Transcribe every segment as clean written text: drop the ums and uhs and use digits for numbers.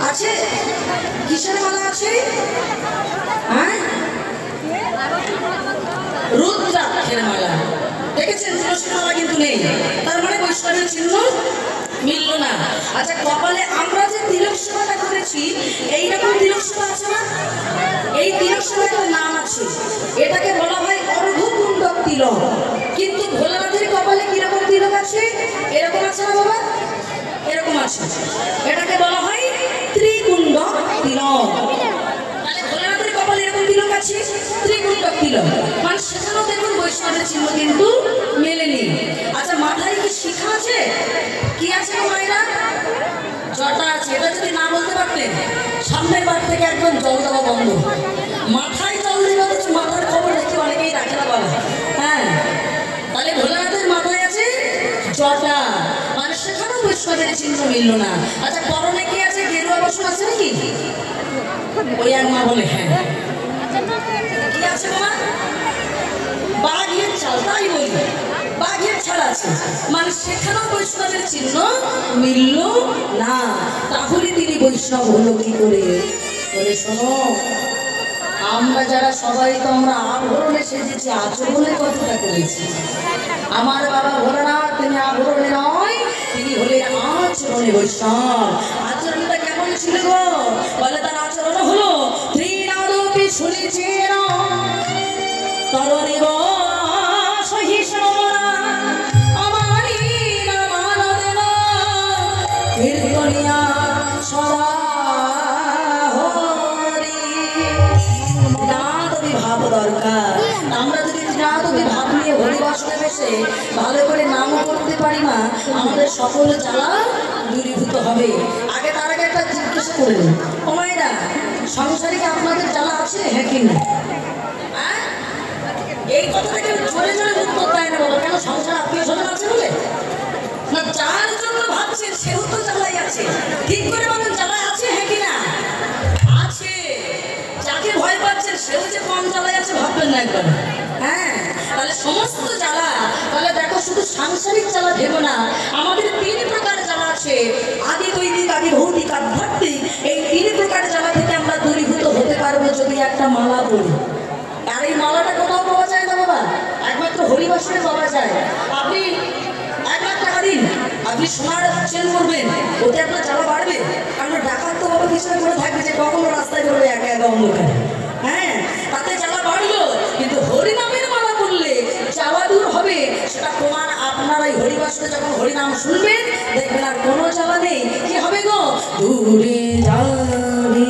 আছে কিসের মালা আছে? হ্যাঁ, রুদ্রাক্ষের মালা। দেখেছেন তুলসীর মালা কিন্তু নেই, তার মানে বৈষ্ণবের চিহ্ন মিলল না। আচ্ছা, কপালে আমরা যে তিলক সেবাটা করেছি, এইরকম তিলক সেবা আছে না? এই তিলক সেবা একটা নাম আছে, এটাকে বলা হয় অর্ধকুণ্ডক তিলক। কিন্তু ভোলানাথের কপালে কিরকম তিলক আছে? এরকম আছে না বাবা? এরকম আছে, এটাকে বলা হয় ত্রিকুণ্ডক তিলক। তাহলে ভোলানাথের কপালে এরকম তিলক আছে, ত্রিকুণ্ডক তিলক, মানে সেখানেও দেখুন বৈষ্ণবের চিহ্ন কিন্তু মেলেনি। আচ্ছা, মাথায় কি শিখা আছে? কি আছে গো মায়েরা? জটা আছে। এটা যদি না বলতে পারতেন, সামনের বার থেকে একদম জল দেওয়া বন্ধ। মাথায় জল দেওয়া হচ্ছে, মাথার খবর দেখে অনেকেই রাখে না বাবা। হ্যাঁ, তাহলে ভোলানাথের মাথায় আছে জটা, মানে সেখানেও বৈষ্ণবের চিহ্ন মিলল না। আচ্ছা, পরনে কি আছে? গেরুয়া বসন আছে নাকি? ওই এক মা বলে হ্যাঁ। কি আছে বাবা? বাঘের চাল, তাই বলি বাঘের ছাড় আছে, মানে সেখানেও বৈষ্ণবের চিহ্ন মিলল না। তাহলে তিনি বৈষ্ণব হলো কি করে? বলে শোনো, আমরা যারা সবাই তো আমরা আভরণে সেজেছি, আচরণে কতটা করেছি। আমার বাবা ভোলানাথ তিনি আভরণে নয়, তিনি হলেন আচরণে বৈষ্ণব। আচরণটা কেমন ছিল গো? বলে তার আচরণ হলো ত্রিনাদপি শুনেছেন তরণিব সহিষ্ণুরা আমারি নামানদেন কীর্তনিয়া সদা হরি। ত্রিনাদপি ভাব দরকার। আমরা যদি ত্রিনাদপি ভাব নিয়ে হরিবাসনে বসে ভালো করে নাম করতে পারি না, আমাদের সকল জ্বালা দূরীভূত হবে। আগে তার আগে একটা জিজ্ঞেস করে নিন, ও মায়েরা, সংসারিক আপনাদের জ্বালা আছে? হ্যাঁ কি না? এই কথাটাকে জোরে জোরে উত্তর দেয় না বাবা। কেন? সংসার আত্মীয় স্বজন আছে বলে না? যার জন্য ভাবছেন সেও তো জ্বালাই আছে। ঠিক করে বলেন, জ্বালাই আছে? হ্যাঁ কি না? আছে। যাকে ভয় পাচ্ছেন সেও যে কম জ্বালাই আছে ভাববেন না একবার। হ্যাঁ, তাহলে সমস্ত জ্বালা, তাহলে দেখো শুধু সাংসারিক জ্বালা ভেবো না, আমাদের তিন প্রকার জ্বালা আছে। আদি দৈবিক, আদি ভৌতিক, আধ্যাত্মিক। এই তিন প্রকার জ্বালা থেকে আমরা দূরীভূত হতে পারবো যদি একটা মালা পড়ি। আর এই মালাটা কোথাও পাওয়া যায় না বাবা, একমাত্র হরিবাসনে পাওয়া যায়। আপনি 1 লাখ টাকা দিন, আপনি সোনার চেন করবেন, ওতে আপনার জ্বালা বাড়বে। কারণ ডাকাত তো বাবা পিছনে করে থাকবে যে কখনো রাস্তায় বেরোবে একা একা অন্ধকারে। হ্যাঁ, তাতে জ্বালা বাড়লো। কিন্তু হরিনামের মালা করলে জ্বালা দূর হবে। সেটা প্রমাণ আপনারাই হরিবাসনে যখন হরিনাম শুনবেন দেখবেন আর কোনো জ্বালা নেই। কি হবে গো? দূরে যাবে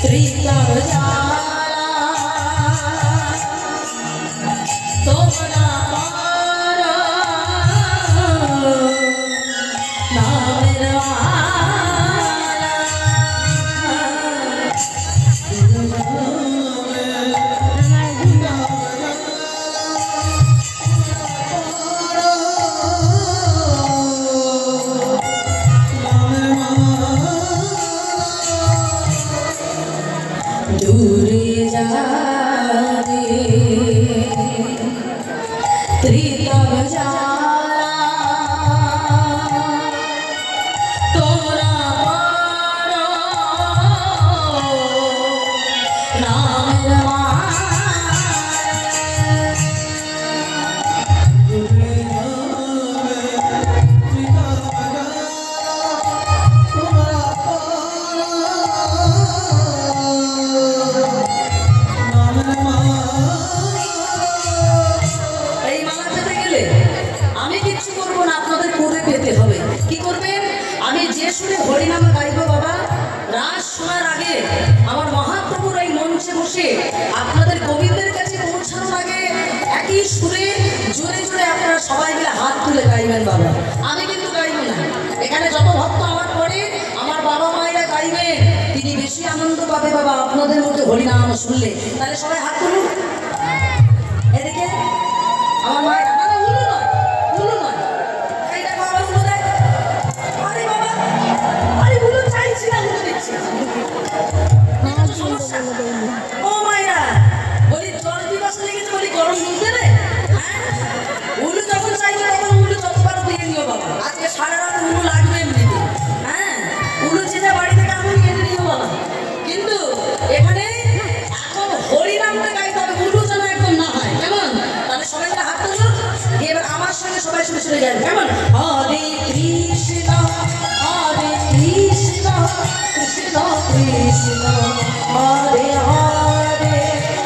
ত্রিকাল জ্বালা তোমরা পারো নামের দূরে যাবে ত্রিতব জ্বালা তোমরা পারো নামের হরিনাম গাইব বাবা। রাস শোনার আগে আমার মহাপ্রভুর এই মঞ্চে বসে আপনাদের গোবিন্দের কাছে পৌঁছানোর আগে একই সুরে জোরে জোরে আপনারা সবাই মিলে হাত তুলে গাইবেন বাবা। আমি কিন্তু গাইব না, এখানে যত ভক্ত আমার পরে আমার বাবা মায়েরা গাইবেন, তিনি বেশি আনন্দ পাবে বাবা আপনাদের মধ্যে হরিনাম শুনলে। তাহলে সবাই হাত তুলুন। এদিকে আমার মায়েরা, ও মায়েরা, বলি জল পিপাসা লেগেছে, বলি গরম দুধ দেবে? উলু যখন চাইবে তখন উলু যতবার দিয়ে নিও বাবা। আজকে সারা রাত উলু লাগবে শুনে যান কেমন হরে কৃষ্ণ কৃষ্ণ কৃষ্ণ হরে হরে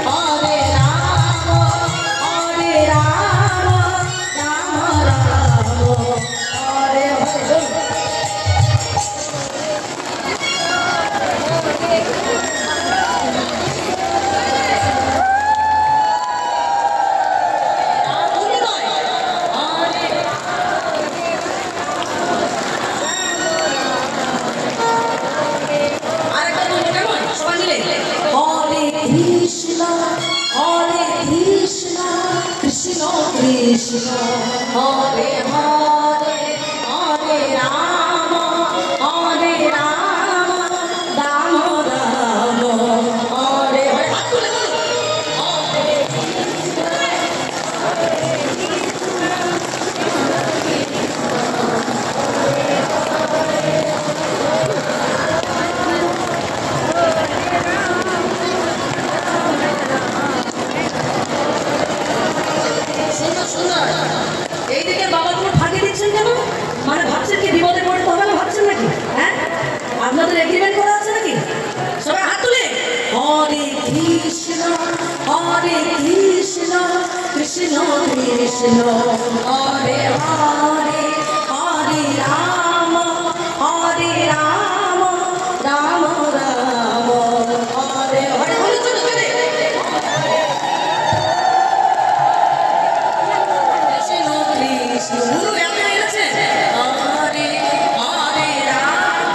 হরে রাম রাম রাম হরে হরে কৃষ্ণ কৃষ্ণ হরে হরে হরে রাম রাম রাম হরে হরে এইদিকে বাবা তুমি ফাঁকি দিচ্ছেন কেন? মানে ভাবছেন কি বিপদে পড়ে হবে না ভাবছেন নাকি? হ্যাঁ, আপনাদের এগ্রিমেন্ট করা আছে নাকি? সবাই হাত তুলে হরে কৃষ্ণ কৃষ্ণ কৃষ্ণ হরে হরে হরে রাম রাম রাম হরে হরে বলে চলো চলে গুরু এমন হয়েছে হরে হরে রাম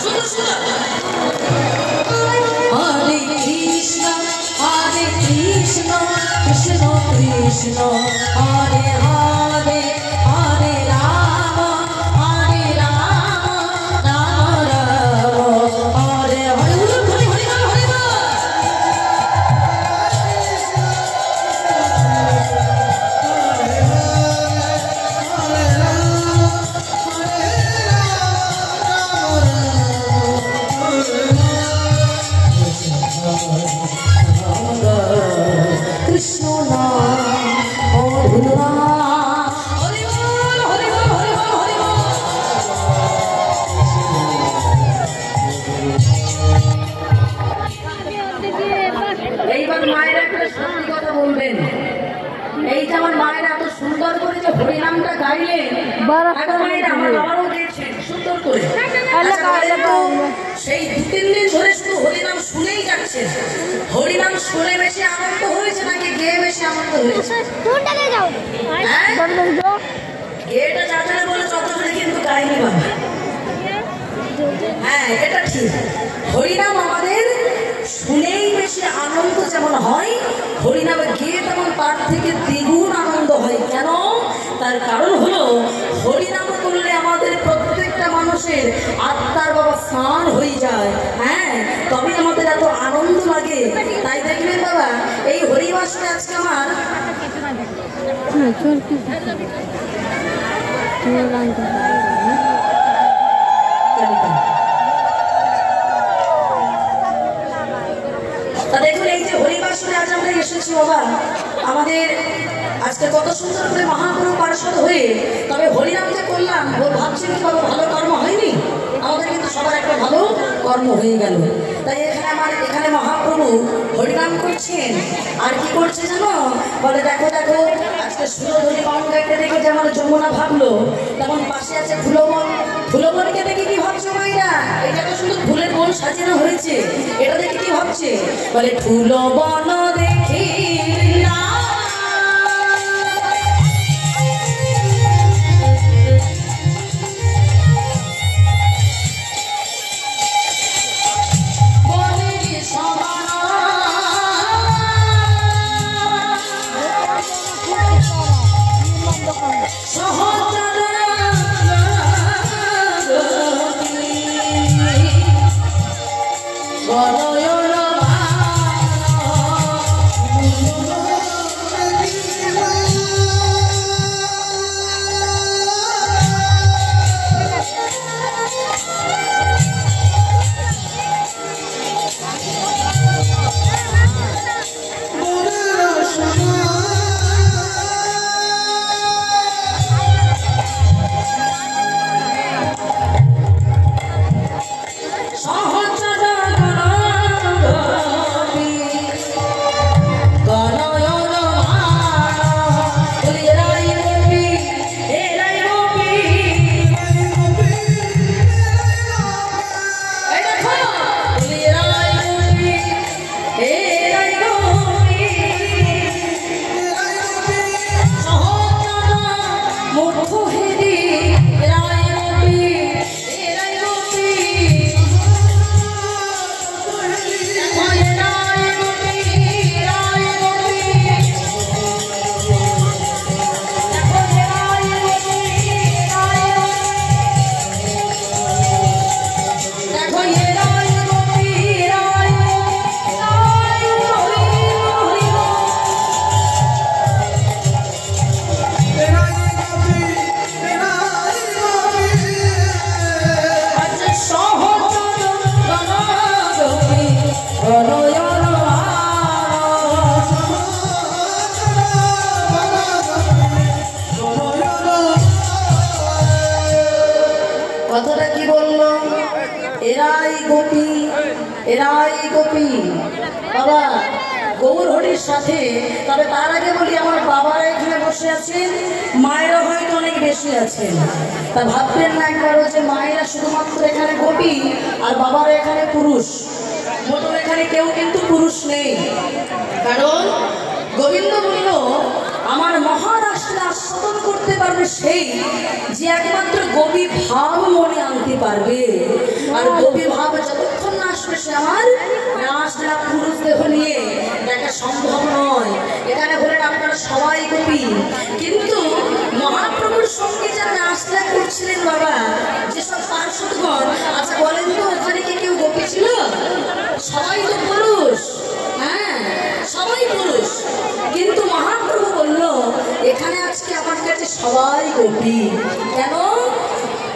সুন্দর সুন্দর হরে কৃষ্ণ কৃষ্ণ কৃষ্ণ হরে হরে হরে রাম রাম হরে হরে হরে হরে হরে কৃষ্ণ এইবার মায়েরা একটা সত্যি কথা বলবেন। এই যে আমার মায়েরা এত সুন্দর করে যে হরিনামটা গাইলেন, মায়েরা আমার বাবারও গেয়েছেন সুন্দর করে। সেই 2-3 দিন ধরে শুধু হরিনাম শুনেই যাচ্ছেন। হরিনাম শুনে বেশি আনন্দ হয়েছে নাকি গেয়ে বেশি আনন্দ হয়েছে? এটা যাচাই বলে চতুর্থ কিন্তু গাইনি বাবা। হ্যাঁ, এটা ঠিক। হরিনাম আমাদের শুনেই বেশি আনন্দ যেমন হয়, হরিনামে গিয়ে তেমন তার থেকে দ্বিগুণ আনন্দ হয়। কেন? তার কারণ হলো হরিনাম করলে আমাদের প্রত্যেকটা মানুষের আত্মার বাবা স্নান হয়ে যায়। হ্যাঁ, তবে আমাদের এত আনন্দ লাগে। তাই দেখবেন বাবা, এই হরিবাসনে আজকে আমার তা দেখুন, এই যে হরিবাসনে আজ আমরা এসেছি বাবা, আমাদের আজকে কত সুন্দর করে মহাপুরু পার্ষদ হয়ে, তবে হরিনাম যে করলাম ভাবছেন কি বাবা ভালো কর্ম হয়নি? আমাদের কিন্তু সবার একটা ভালো কর্ম হয়ে গেল। তাই এখানে মহাপ্রভু হরিনাম করছেন। আর কি করছে জানো? বলে দেখো দেখো, আজকে সুরধরি গঙ্গাকে দেখে যেমন যমুনা ভাবলো, তেমন পাশে আছে ফুলবন। ফুলবনকে দেখে কি ভাবছো মাইরা? এটা তো শুধু ফুলের বন সাজানো হয়েছে, এটা দেখে কি ভাবছে? বলে ফুলবন দেখি কথাটা কি বললো? এরাই গোপী, এরাই গোপী। বাবা গৌর হরির সাথে, তবে তার আগে বলি আমার বাবারা এখানে বসে আছেন, মায়েরা হয়তো অনেক বেশি আছেন। তা ভাববেন না একবারও যে মায়েরা শুধুমাত্র এখানে গোপী আর বাবারা এখানে পুরুষ। মোটো এখানে কেউ কিন্তু পুরুষ নেই। কারণ গোবিন্দ বলল আমার মহারাষ্ট্রে আস্বাদন করতে পারবে সেই যে একমাত্র গোপী ভাব মনে আনতে পারবে। আর গোপী ভাব যতক্ষণ না আসবে সে আমার রাসলীলা পুরুষ দেহ নিয়ে দেখা সম্ভব নয়। এখানে বলেন আপনারা সবাই গোপী, কিন্তু মহাপ্রভুর সঙ্গে যারা রাসলীলা করছিলেন বাবা যেসব পার্শ্বদগণ, আচ্ছা বলেন তো ওখানে কি কেউ গোপী ছিল? সবাই তো পুরুষ। হ্যাঁ সবাই পুরুষ, কিন্তু মহাপ্রভু বলল এখানে আজকে আমার কাছে সবাই গোপী। কেন?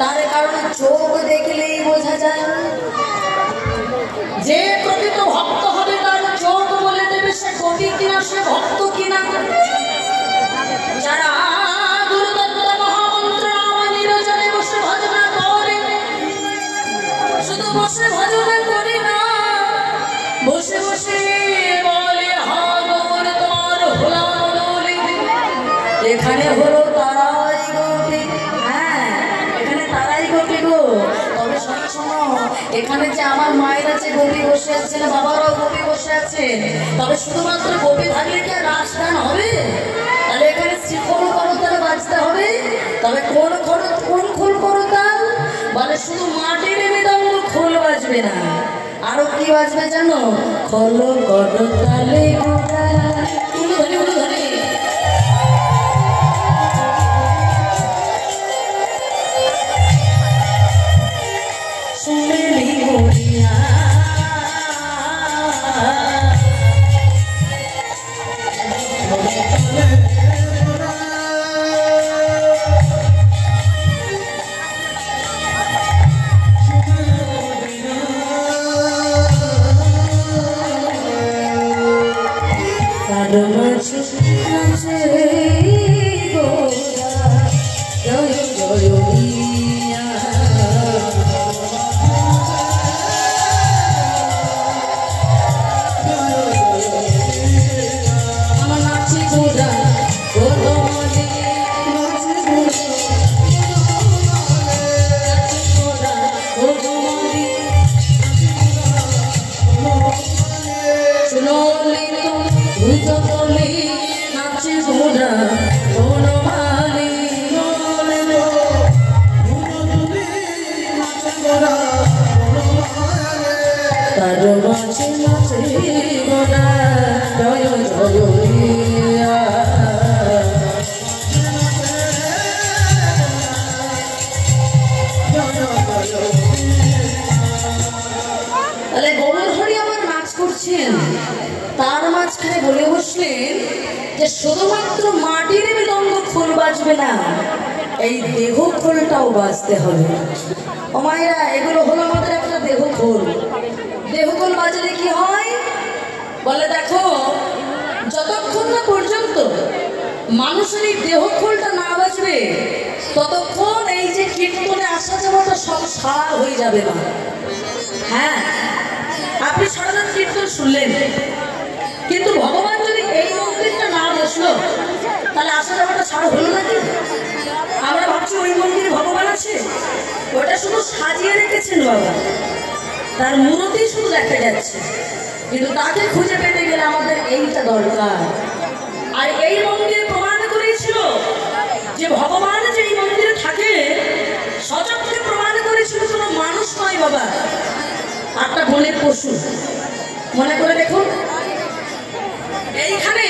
তার কারণে চোখ দেখলেই বোঝা যায় যে প্রকৃত ভক্ত হবে তার চোখ বলে দেবে সে গোপী কিনা সে ভক্ত কিনা। যারা গুরুদত্ত মহামন্ত্র নাম নিরজনে বসে ভজনা করে, শুধু বসে ভজনা করে না, বসে বসে বলে হাগর তোমার হলাম বলে, এখানে হলো তারাই গোপী। হ্যাঁ এখানে তারাই গোপী গো। তবে শোনো শোনো, এখানে যে আমার মায়েরা যে গোপী বসে আছেন, বাবারাও গোপী বসে আছেন, তবে শুধুমাত্র গোপী থাকলে কি আর রাস গান হবে? তাহলে এখানে শ্রীখোল করতাল বাজতে হবে। তবে কোন খোল করতাল বলে? শুধু মাটির মৃদঙ্গ খোল বাজবে না, আরো কি বাজবে জানো? খোল করতালে শুনেলি বলিয়া তার মাঝখানে বলে বসলেন যে শুধুমাত্র মাটির মৃদঙ্গ খোল বাজবে না, এই দেহ খোলটাও বাজতে হবে। ও মায়েরা এগুলো হলো আমাদের একটা দেহ খোল। দেহ খোল বাজলে কি হয় বলে? দেখো যতক্ষণ না পর্যন্ত মানুষের এই দেহ খোলটা না বাজবে ততক্ষণ এই যে কীর্তনে আসা যাওয়াটা সব সার হয়ে যাবে না। হ্যাঁ আপনি সারাদিন কীর্তন শুনলেন, কিন্তু ভগবান যদি এই মন্দিরটা না বসলো তাহলে আসা যাওয়াটা ছাড়া হলো নাকি? আমরা ভাবছি ওই মন্দিরে ভগবান আছে, ওটা শুধু সাজিয়ে রেখেছেন বাবা, তার মূর্তি শুধু দেখা যাচ্ছে, কিন্তু তাকে খুঁজে পেতে গেলে আমাদের এইটা দরকার। আর এই মন্দিরে প্রমাণ করেছিল যে ভগবান যে এই মন্দিরে থাকে, সচক্ষে প্রমাণ করেছিল কোনো মানুষ নয় বাবা, একটা বনের পশু। মনে করে দেখুন, এইখানে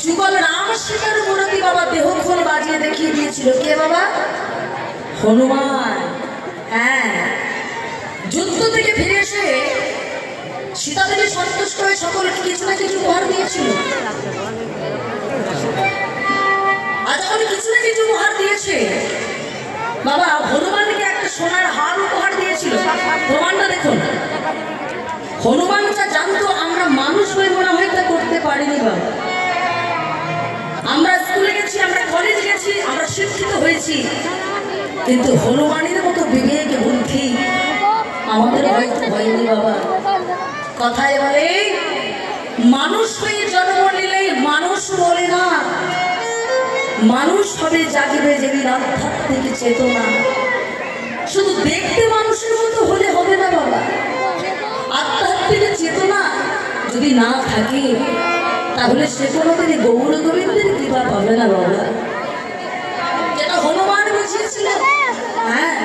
যুগল রাম সীতার মূর্তি বাবা দেহ খোল বাজিয়ে দেখিয়ে দিয়েছিল। কে বাবা? হনুমান। হ্যাঁ যুদ্ধ থেকে ফিরে এসে সীতা দেবী সন্তুষ্ট হয়ে সকলকে কিছু না কিছু উপহার দিয়েছিল। আজ আমি কিছু না কিছু উপহার দিয়েছে বাবা। হনুমানকে একটা সোনার হার উপহার দিয়েছিল। প্রমাণটা দেখুন, হনুমান যা জানতো আমরা মানুষ হয়ে মনে হয় তা করতে পারিনি বাবা। আমরা স্কুলে গেছি, আমরা কলেজ গেছি, আমরা শিক্ষিত হয়েছি, কিন্তু হনুমানের মতো বিবেক আমাদের হয়তো হয়নি বাবা। কথায় বলে মানুষ হয়ে জন্ম নিলে মানুষ বলে না, মানুষ হবে জাগবে যেদিন আধ্যাত্মিক চেতনা। শুধু দেখতে মানুষের মতো হলে হবে না বাবা, আধ্যাত্মিক চেতনা যদি না থাকে তাহলে সে কোনোদিনই গৌর গোবিন্দের কৃপা পাবে না বাবা। যেটা হনুমান বুঝিয়েছিল, হ্যাঁ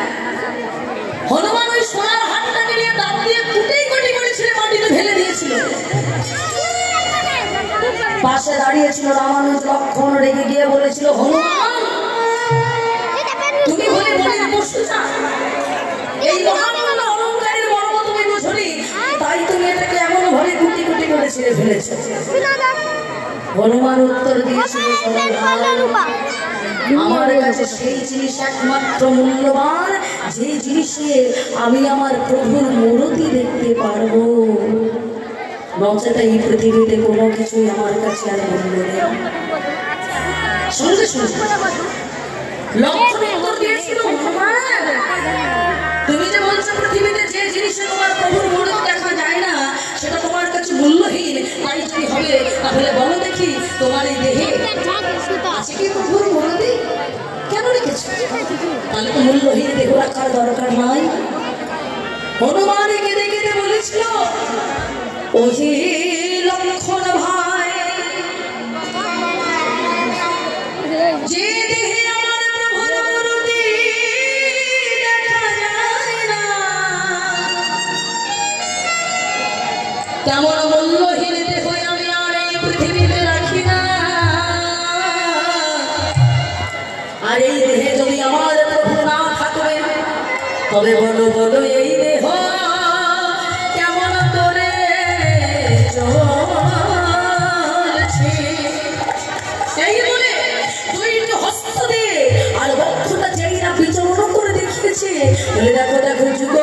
হনুমান ওই সোনার হাতটাকে নিয়ে দাঁত দিয়ে কুটেই কুটি করেছিল, মাটিতে ফেলে দিয়েছিল। পাশে দাঁড়িয়েছিল রামানুজ লক্ষণ, রেগে গিয়ে বলেছিল হনুমান তুমি বলে বলে বসুটা এই মহামান্য অলঙ্কারের মর্ম তুমি বুঝনি, তাই তুমি এটাকে এমন ভাবে কুটি কুটি করে ছিঁড়ে ফেলেছো। হনুমান উত্তর দিয়েছিল আমার কাছে সেই জিনিস একমাত্র মূল্যবান যে জিনিসে আমি আমার প্রভুর মূর্তি দেখতে পারবো, নচেতা এই পৃথিবীতে কোনো কিছুই আমার কাছে আর মূল্য নেই। শুনতে শুনতে লক্ষণ উত্তর দিয়েছিল তুমি যে বলছো পৃথিবীতে যে জিনিসে তোমার প্রভুর মূর্তি দেখা যায় না সেটা তোমার কাছে মূল্যহীন, তাই যদি হবে তাহলে বলো দেখি তোমার এই দেহে আছে কি প্রভুর মূর্তি? কেন রেখেছো? তাহলে তো মূল্যহীন দেহ রাখার দরকার নাই। হনুমান কেঁদে কেঁদে বলেছিল ওহে লক্ষণ ভাই, যে দেহে আমার প্রভুর মূর্তি দেখা যায় না তেমন মূল্যহীন দেহ আমি আর এই পৃথিবীতে রাখি না। আর এই দেহে যদি আমার প্রভু না থাকবে তবে বলো বলো এই দেহ কেমন করে চলছে। এই বলে দুইটি হস্ত দিয়ে আর বক্ষটা যেই না বিচরণ করে দেখিয়েছে, বলে দেখো দেখো যুগ